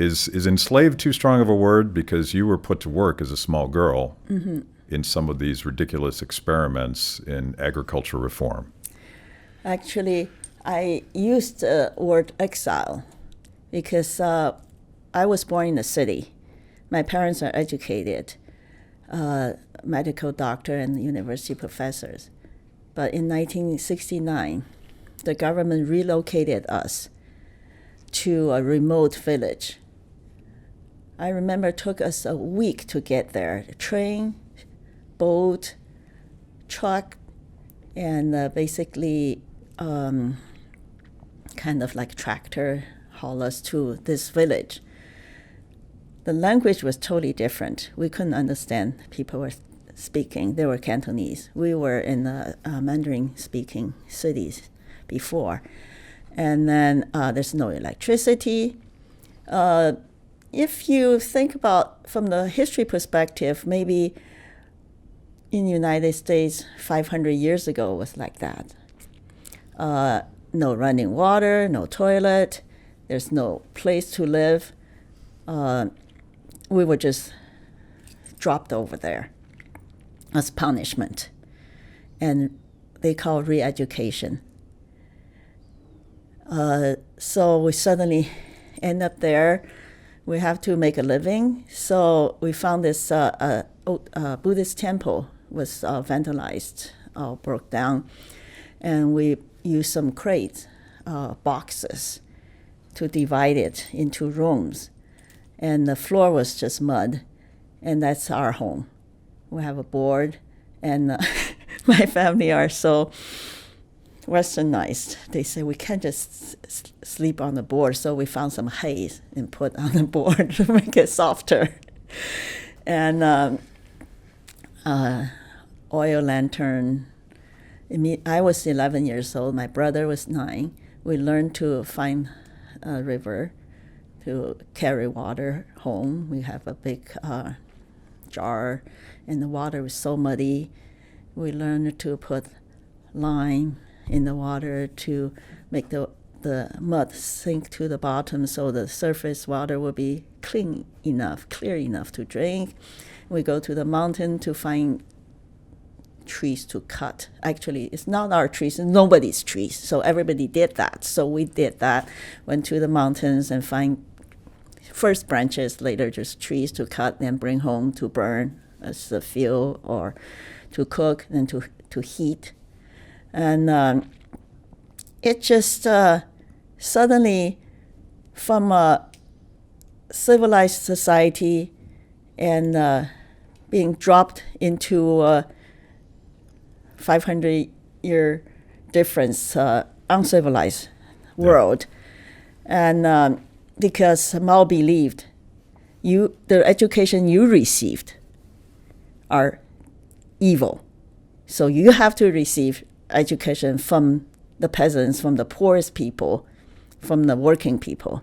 Is enslaved too strong of a word? Because you were put to work as a small girl in some of these ridiculous experiments in agriculture reform. Actually, I used the word exile because I was born in the city. My parents are educated, medical doctor and university professors. But in 1969, the government relocated us to a remote village. I remember it took us a week to get there. Train, boat, truck, and basically kind of like tractor haul us to this village. The language was totally different. We couldn't understand people were speaking. They were Cantonese. We were in the Mandarin-speaking cities before. And then there's no electricity. If you think about from the history perspective, maybe in the United States 500 years ago was like that. No running water, no toilet, there's no place to live. We were just dropped over there as punishment. And they call re-education. So we suddenly end up there. We have to make a living. So we found this Buddhist temple was vandalized, broke down. And we used some crates, boxes, to divide it into rooms. And the floor was just mud. And that's our home. We have a board. And my family are so westernized. They say we can't just sleep on the board, so we found some hay and put on the board to make it softer. And oil lantern. I was 11 years old. My brother was 9. We learned to find a river to carry water home. We have a big jar, and the water was so muddy. We learned to put lime in the water to make the mud sink to the bottom so the surface water will be clear enough to drink. We go to the mountain to find trees to cut. Actually, it's not our trees, it's nobody's trees. So everybody did that. So we did that, went to the mountains and find first branches, later just trees to cut and bring home to burn as a fuel or to cook and to heat. And it just suddenly, from a civilized society and being dropped into a 500-year difference, uncivilized world. And because Mao believed the education you received are evil. So you have to receive education from the peasants, from the poorest people, from the working people.